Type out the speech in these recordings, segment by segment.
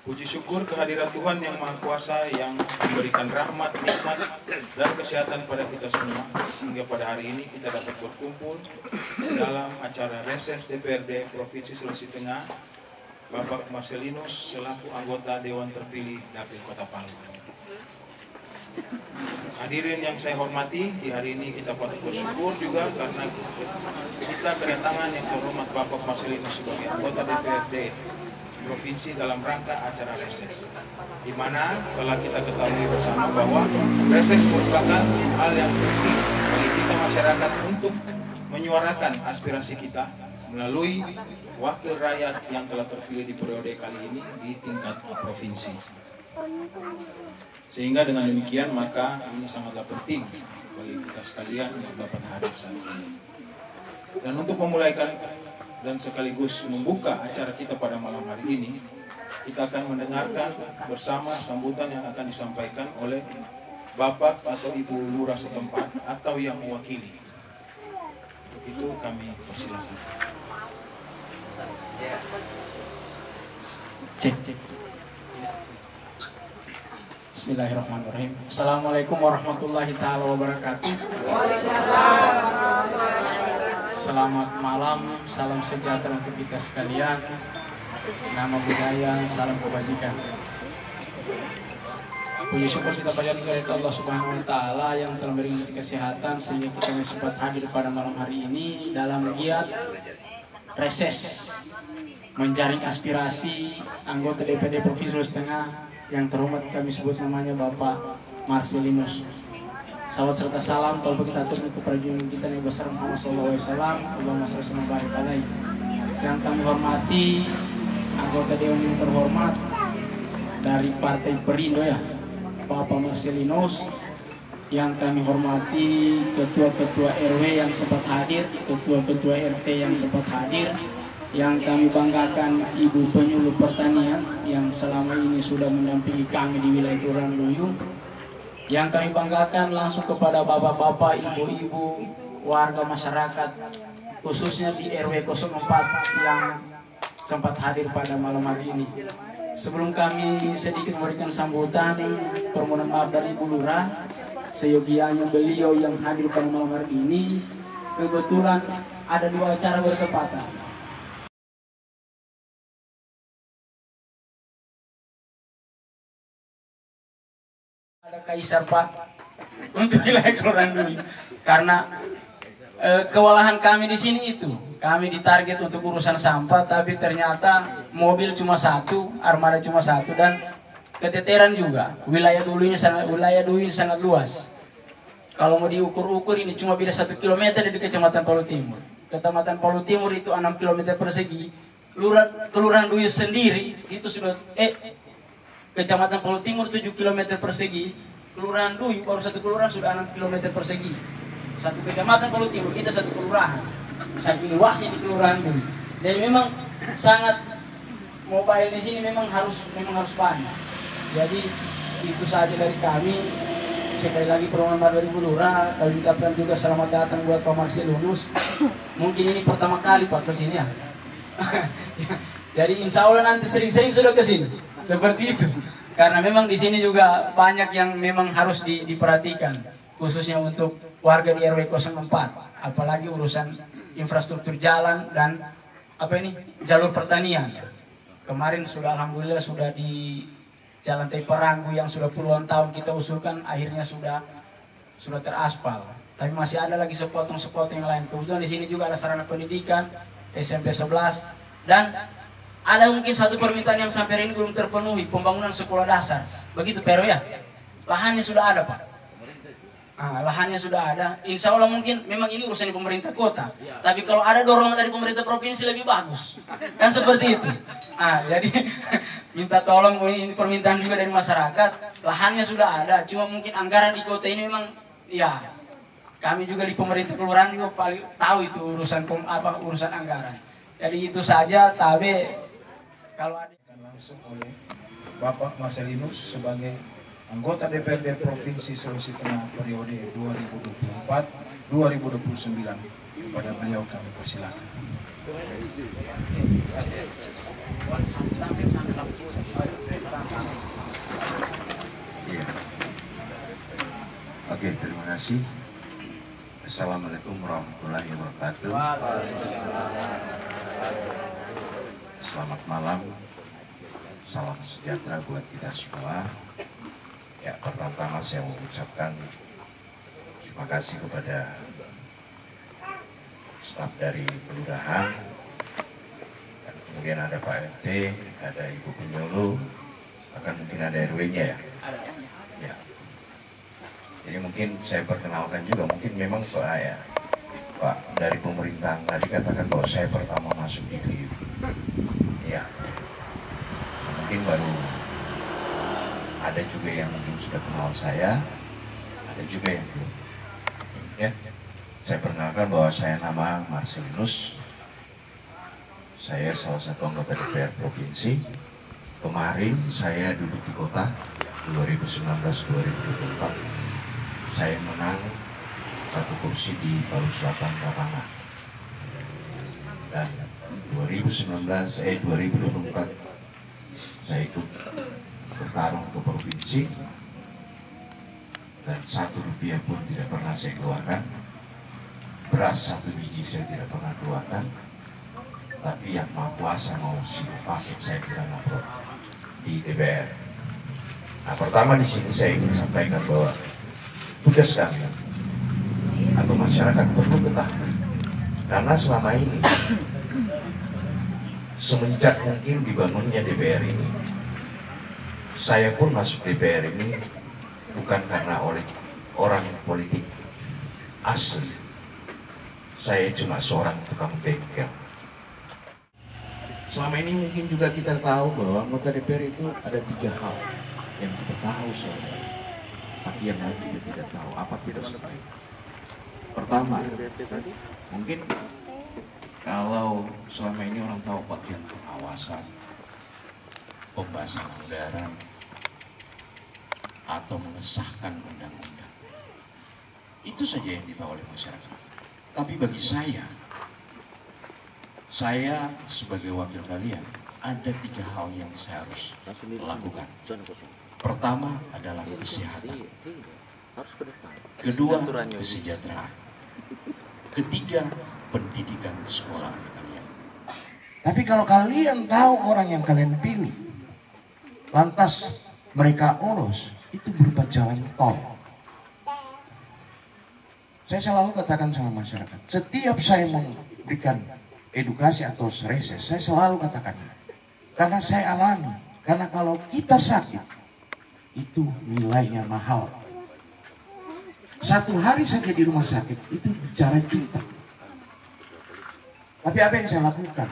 Puji syukur kehadiran Tuhan yang Maha Kuasa yang memberikan rahmat, nikmat, dan kesehatan pada kita semua. Hingga pada hari ini kita dapat berkumpul dalam acara reses DPRD Provinsi Sulawesi Tengah. Bapak Marcelinus selaku anggota Dewan Terpilih Dapil Kota Palu. Hadirin yang saya hormati, di hari ini kita patut bersyukur juga karena kita kedatangan yang terhormat Bapak Marcelinus sebagai anggota DPRD Provinsi dalam rangka acara reses, di mana telah kita ketahui bersama bahwa reses merupakan hal yang penting bagi kita masyarakat untuk menyuarakan aspirasi kita melalui wakil rakyat yang telah terpilih di periode kali ini di tingkat provinsi. Sehingga dengan demikian maka ini sangatlah penting bagi kita sekalian untuk dapat hadir saat ini. Dan untuk memulaikan dan sekaligus membuka acara kita pada malam hari ini, kita akan mendengarkan bersama sambutan yang akan disampaikan oleh Bapak atau Ibu Lurah setempat atau yang mewakili. Untuk itu kami persilakan. Cek. Bismillahirrahmanirrahim. Assalamualaikum warahmatullahi taala wabarakatuh. Selamat malam, salam sejahtera untuk kita sekalian. Nama budaya, salam kebajikan. Puji syukur kita panjatkan kepada Allah Subhanahu wa taala yang telah memberikan kesehatan sehingga kita sempat hadir pada malam hari ini dalam giat reses menjaring aspirasi anggota DPRD Provinsi Sulawesi Tengah yang terhormat kami sebut namanya Bapak Marcelinus. Salawat serta salam kalau kita turun kepada junjungan kita Nabi besar Muhammad SAW. Allahumma shalli wa barik alaihi. Yang kami hormati anggota dewan yang terhormat dari Partai Perindo ya, Bapak Marcelinus. Yang kami hormati ketua-ketua RW yang sempat hadir, ketua-ketua RT yang sempat hadir. Yang kami banggakan Ibu Penyuluh Pertanian yang selama ini sudah mendampingi kami di wilayah Kelurahan Luyung. Yang kami banggakan langsung kepada bapak-bapak, ibu-ibu, warga masyarakat, khususnya di RW 04 yang sempat hadir pada malam hari ini. Sebelum kami sedikit memberikan sambutan, permohonan maaf dari Ibu Lurah, seyogianya beliau yang hadir pada malam hari ini, kebetulan ada dua acara bertepatan. Ada Kaisar Pak untuk wilayah Kelurahan Luyung karena kewalahan kami di sini itu kami ditarget untuk urusan sampah, tapi ternyata mobil cuma satu, armada cuma satu, dan keteteran juga. Wilayah Luyung sangat luas. Kalau mau diukur-ukur ini cuma beda 1 km di Kecamatan Palu Timur. Kecamatan Palu Timur itu 6 km persegi. Kelurahan Luyung sendiri itu sudah Kecamatan Palu Timur 7 km persegi, Kelurahan Luyung baru satu kelurahan sudah 6 km persegi. Satu kecamatan Palu Timur, kita satu kelurahan. Saking luasnya di Kelurahan Luyung. Jadi memang sangat mobile di sini memang harus banyak. Jadi itu saja dari kami. Sekali lagi permohonan maaf dari Ibu Lurah, kami ucapkan juga selamat datang buat Pak Marcelinus. Mungkin ini pertama kali Pak kesini ya. Jadi insya Allah nanti sering-sering sudah kesini. Seperti itu, karena memang di sini juga banyak yang memang harus diperhatikan, khususnya untuk warga di RW 04, apalagi urusan infrastruktur jalan dan jalur pertanian. Kemarin sudah alhamdulillah sudah di Jalan Teparanggu yang sudah puluhan tahun kita usulkan, akhirnya sudah teraspal. Tapi masih ada lagi sepotong-sepotong yang lain. Kebetulan di sini juga ada sarana pendidikan SMP 11 dan ada mungkin satu permintaan yang sampai hari ini belum terpenuhi, pembangunan sekolah dasar. Begitu Pero ya? Lahannya sudah ada Pak. Lahannya sudah ada. Insya Allah mungkin memang ini urusan di pemerintah kota. Tapi kalau ada dorongan dari pemerintah provinsi lebih bagus. Kan seperti itu. Jadi minta tolong, ini permintaan juga dari masyarakat. Lahannya sudah ada, cuma mungkin anggaran di kota ini memang ya. Kami juga di pemerintah kelurahan juga paling tahu itu urusan anggaran. Jadi itu saja, tapi kalau ada Langsung oleh Bapak Marcelinus sebagai anggota DPRD Provinsi Sulawesi Tengah periode 2024-2029. Kepada beliau kami persilakan. Iya. Oke, terima kasih. Assalamualaikum warahmatullahi wabarakatuh. Selamat malam. Salam sejahtera buat kita semua. Ya, pertama-tama saya mau ucapkan terima kasih kepada staf dari kelurahan, dan kemudian ada Pak RT, ada Ibu Penyuluh, bahkan mungkin ada RW-nya ya. Ya. Jadi mungkin saya perkenalkan juga, mungkin memang Pak dari pemerintah tadi katakan bahwa saya pertama masuk di DUU. Ya. Mungkin baru ada juga yang mungkin sudah kenal saya, ada juga yang belum. Ya. Saya perkenalkan bahwa saya nama Marcelinus. Saya salah satu anggota DPR Provinsi. Kemarin saya duduk di kota 2019-2024. Saya menang satu kursi di Palu Selatan Kapanga. Dan 2024 saya ikut bertarung ke provinsi, dan 1 rupiah pun tidak pernah saya keluarkan. Beras 1 biji saya tidak pernah keluarkan. Tapi yang Maha Kuasa mau paket saya kira ngobrol di DPR. Nah, pertama di sini saya ingin sampaikan bahwa tugas kami atau masyarakat perlu ketahui, karena selama ini semenjak mungkin dibangunnya DPR ini, saya pun masuk DPR ini bukan karena oleh orang politik asli. Saya cuma seorang tukang bengkel. Selama ini mungkin juga kita tahu bahwa anggota DPR itu ada 3 hal yang kita tahu selama ini, tapi yang lain kita tidak tahu. Apa tugas mereka? Pertama, mungkin kalau selama ini orang tahu bagian pengawasan, pembahasan anggaran, atau mengesahkan undang-undang. Itu saja yang ditahu oleh masyarakat. Tapi bagi saya sebagai wakil kalian, ada 3 hal yang saya harus lakukan. Pertama adalah kesehatan. Kedua, kesejahteraan. Ketiga, pendidikan sekolah anak kalian. Tapi kalau kalian tahu orang yang kalian pilih, lantas mereka urus, itu berupa jalan tol. Saya selalu katakan sama masyarakat, setiap saya memberikan edukasi atau reses, saya selalu katakan, karena saya alami, karena kalau kita sakit, itu nilainya mahal. 1 hari saja di rumah sakit, itu bicara juta. Tapi apa yang saya lakukan?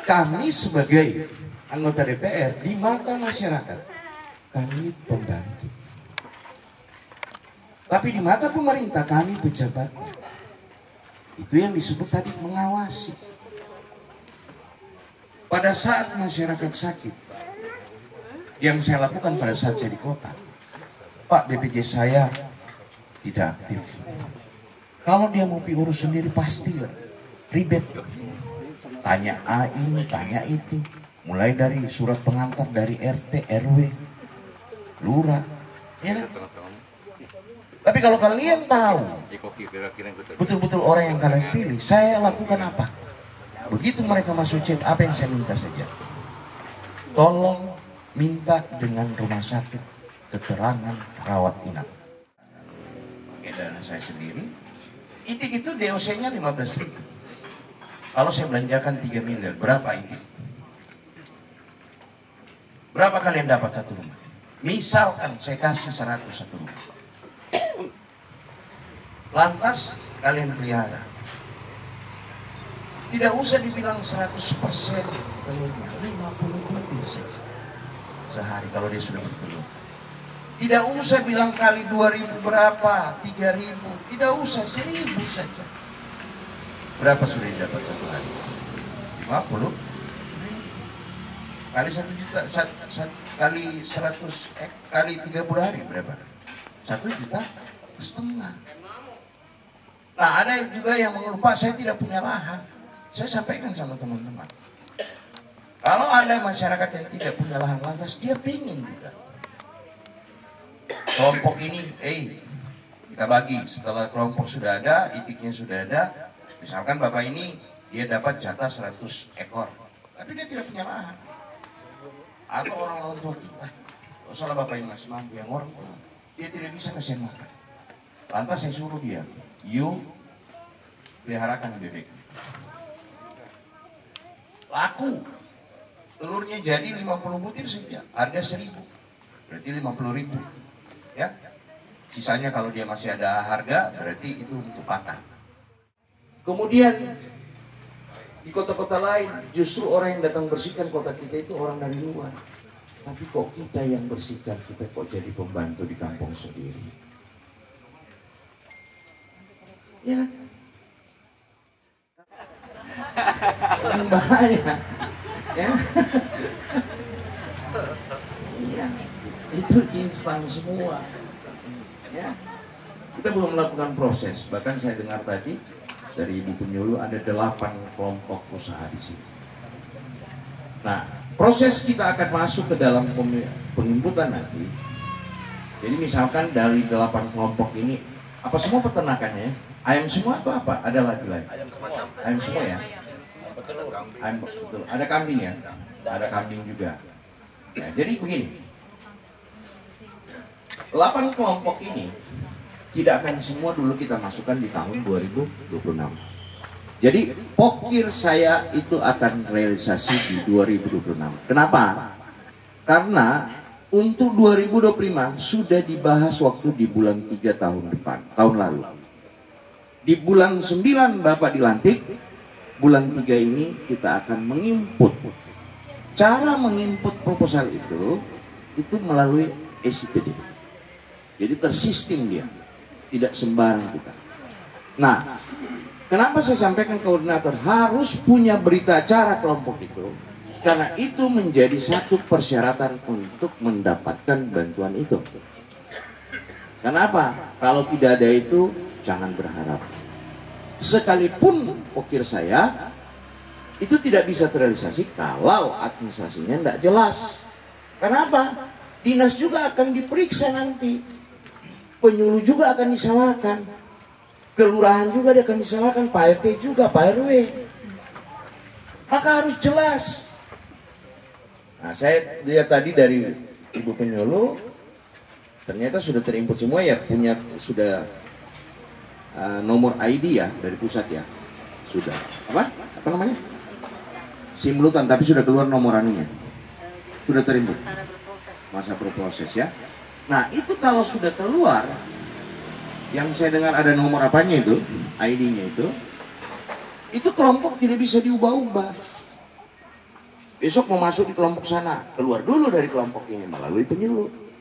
Kami sebagai anggota DPR, di mata masyarakat, kami ini pembantu. Tapi di mata pemerintah kami pejabatnya. Itu yang disebut tadi mengawasi. Pada saat masyarakat sakit, yang saya lakukan pada saat saya di kota, Pak, BPJS saya tidak aktif. Kalau dia mau urus sendiri pasti ribet. Tanya A ini, tanya itu. Mulai dari surat pengantar dari RT, RW, lurah, ya. Tapi kalau kalian tahu betul-betul orang yang kalian pilih, saya lakukan apa? Begitu mereka masuk chat, apa yang saya minta saja? Tolong minta dengan rumah sakit keterangan rawat inap. Pakai dana saya sendiri. Itu DOC-nya 15.000. Kalau saya belanjakan 3 miliar, berapa itu? Berapa kalian dapat satu rumah? Misalkan saya kasih 100 satu rumah. Lantas kalian pelihara. Tidak usah dibilang 100% telurnya, 50 butir sehari kalau dia sudah bertelur. Tidak usah bilang kali 2.000 berapa, 3.000, tidak usah, 1.000 saja. Berapa sudah didapat satu hari? 50 kali 1 juta, kali 100, kali 30 hari berapa? 1,5 juta. Nah, ada juga yang mengeluh, Pak, saya tidak punya lahan. Saya sampaikan sama teman-teman, Kalau ada masyarakat yang tidak punya lahan lantas, dia pingin juga. Kelompok ini, kita bagi. Setelah kelompok sudah ada, itiknya sudah ada. Misalkan bapak ini, dia dapat jatah 100 ekor. Tapi dia tidak punya lahan. Atau orang-orang tua kita. Kalau salah bapak ini masih mampu, yang orang tua, dia tidak bisa kasih makan. Lantas saya suruh dia, yuk peliharakan bebek. Laku. Telurnya jadi 50 butir saja, harga 1.000. Berarti 50.000. Ya. Sisanya kalau dia masih ada harga, berarti itu untuk pakan. Kemudian di kota-kota lain, justru orang yang datang bersihkan kota kita itu orang dari luar. Tapi kok kita yang bersihkan, kita kok jadi pembantu di kampung sendiri? Ya, yang bahaya, ya. Iya, itu instan semua, ya. Kita belum melakukan proses. Bahkan saya dengar tadi dari Ibu Penyuluh ada 8 kelompok usaha di sini. Nah, proses kita akan masuk ke dalam penginputan nanti. Jadi misalkan dari 8 kelompok ini, apa semua peternakannya? Ayam semua atau apa? Ada lagi-lagi? Ayam semua ya? Ayam, betul. Ada kambing ya? Ada kambing juga. Nah, jadi begini. 8 kelompok ini tidak akan semua dulu kita masukkan di tahun 2026. Jadi pokir saya itu akan realisasi di 2026. Kenapa? Karena untuk 2025 sudah dibahas waktu di bulan 3 tahun depan, tahun lalu. Di bulan 9 Bapak dilantik, bulan 3 ini kita akan menginput. Cara menginput proposal itu melalui SIPD. Jadi tersistem dia, tidak sembarang kita. Nah, kenapa saya sampaikan koordinator harus punya berita acara kelompok itu? Karena itu menjadi satu persyaratan untuk mendapatkan bantuan itu. Kenapa? Kalau tidak ada itu, jangan berharap. Sekalipun pokir saya itu tidak bisa terrealisasi kalau administrasinya tidak jelas. Kenapa? Dinas juga akan diperiksa nanti, penyuluh juga akan disalahkan, kelurahan juga dia akan disalahkan, Pak RT juga, Pak RW. Maka harus jelas. Nah, saya lihat tadi dari Ibu Penyuluh, ternyata sudah terinput semua ya, punya sudah nomor ID ya dari pusat ya, sudah apa namanya simulutan, tapi sudah keluar nomor anunya, sudah terinput, masa berproses ya. Nah itu kalau sudah keluar, yang saya dengar ada nomor apanya itu, ID-nya itu kelompok tidak bisa diubah-ubah. Besok mau masuk di kelompok sana, keluar dulu dari kelompok ini melalui penyuluh.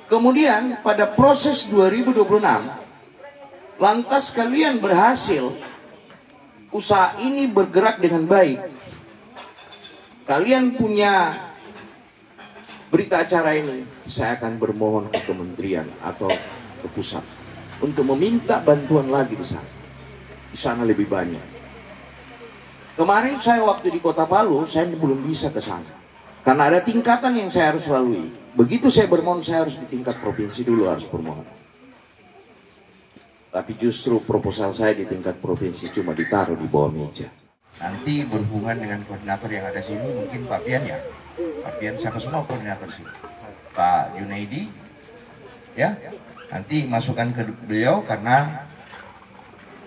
Kemudian pada proses 2026, lantas kalian berhasil, usaha ini bergerak dengan baik. Kalian punya berita acara ini, saya akan bermohon ke kementerian atau ke pusat untuk meminta bantuan lagi di sana. Di sana lebih banyak. Kemarin saya waktu di Kota Palu, saya belum bisa ke sana. Karena ada tingkatan yang saya harus lalui. Begitu saya bermohon, saya harus di tingkat provinsi dulu harus bermohon. Tapi justru proposal saya di tingkat provinsi cuma ditaruh di bawah meja. Nanti berhubungan dengan koordinator yang ada sini, mungkin Pak Pian ya. Pak Pian siapa semua koordinator sini. Pak Junaidi, ya. Nanti masukkan ke beliau karena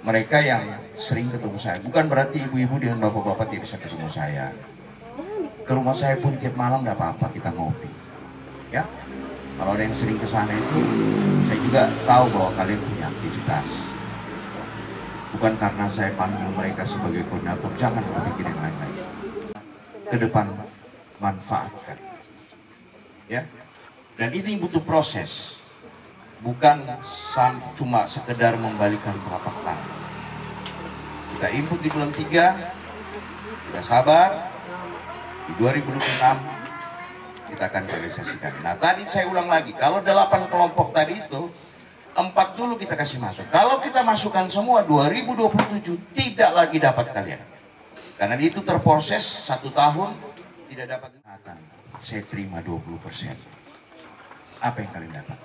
mereka yang sering ketemu saya. Bukan berarti ibu-ibu dengan bapak-bapak tidak bisa ketemu saya. Ke rumah saya pun tiap malam tidak apa-apa, kita ngopi. Ya, kalau ada yang sering ke sana itu, saya juga tahu bahwa kalian punya aktivitas. Bukan karena saya panggil mereka sebagai koordinator, jangan berpikir yang lain-lain. Ke depan manfaatkan. Ya, dan ini butuh proses, bukan cuma sekedar membalikan telapak tangan. Kita input di bulan 3, kita sabar, di 2026 kita akan realisasikan. Nah tadi saya ulang lagi, kalau 8 kelompok tadi itu 4 dulu kita kasih masuk. Kalau kita masukkan semua 2027 tidak lagi dapat kalian. Karena itu terproses 1 tahun tidak dapat. Saya terima 20%. Apa yang kalian dapat?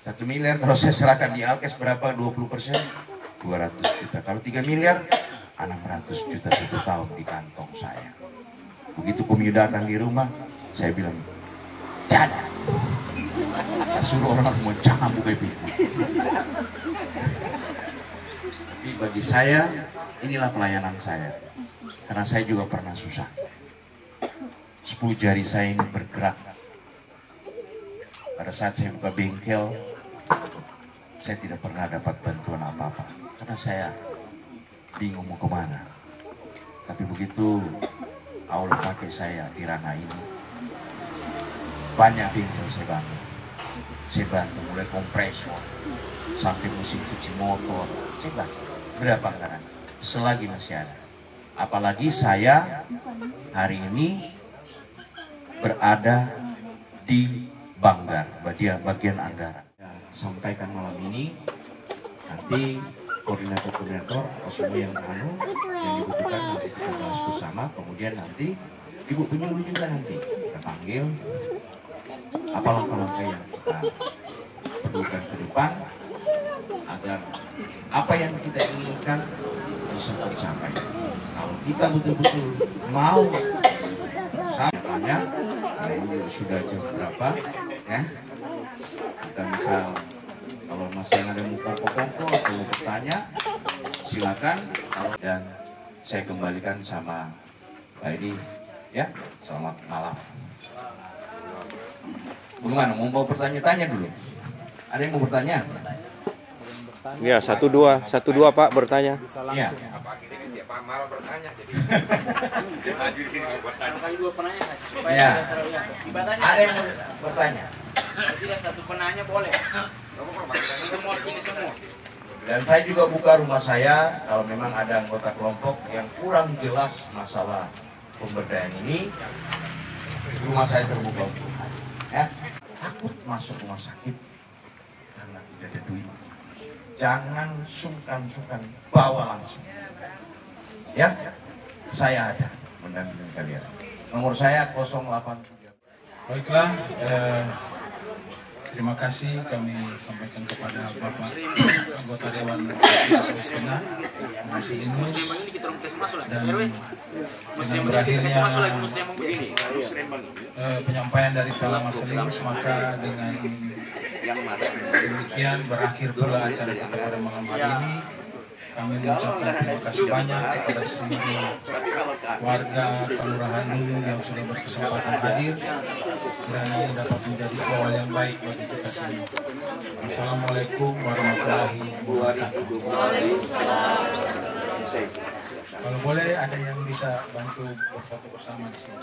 1 miliar kalau saya serahkan di Alkes berapa? 20%? 200 juta. Kalau 3 miliar, 600 juta 1 tahun di kantong saya. Begitu Komio datang di rumah, saya bilang, jangan. Saya suruh orang mau cabut kayak gitu. Tapi bagi saya, inilah pelayanan saya. Karena saya juga pernah susah. 10 jari saya ini bergerak. Pada saat saya buka bengkel, saya tidak pernah dapat bantuan apa-apa. Karena saya bingung mau kemana. Tapi begitu Allah pakai saya di ranah ini, banyak bengkel saya bantu. Saya bantu mulai kompresor, sampai mesin cuci motor. Saya bantu. Berapa anggaran? Selagi masih ada. Apalagi saya hari ini berada di Banggar, bagian anggaran. Sampaikan malam ini, nanti koordinator atau semua yang dibutuhkan nanti kita bahas bersama. Kemudian nanti Ibu penyuluh juga nanti kita panggil apa langkah-langkah yang kita perlukan ke depan agar apa yang kita inginkan bisa tercapai. Kalau kita betul-betul mau, saya tanya sudah jam berapa ya, kita misal kalau masih ada muka-muka atau mau bertanya silakan. Dan saya kembalikan sama Pak Edi ya. Selamat malam. Bagaimana, mau bertanya-tanya dulu? Ada yang mau bertanya? Ya, satu dua Pak bertanya. Iya. Ya. Ada yang mau bertanya? Tidak, satu penanya boleh. Dan saya juga buka rumah saya kalau memang ada anggota kelompok yang kurang jelas masalah pemberdayaan ini, rumah saya terbuka untuk ya. Takut masuk rumah sakit karena tidak ada duit, jangan sungkan-sungkan, bawa langsung ya. Saya ada mendampingi kalian. Nomor saya 083. Baiklah, terima kasih kami sampaikan kepada Bapak anggota Dewan Sulawesi Tengah, Marcelinus, dan dengan berakhirnya penyampaian dari Pak Marcelinus, maka dengan demikian berakhir pula acara kita pada malam hari ini. Kami mengucapkan terima kasih banyak kepada seluruh warga Kelurahan Luyu yang sudah berkesempatan hadir. Kiranya ini dapat menjadi awal yang baik bagi kita semua. Assalamualaikum warahmatullahi wabarakatuh. Kalau boleh ada yang bisa bantu berfoto bersama di sini.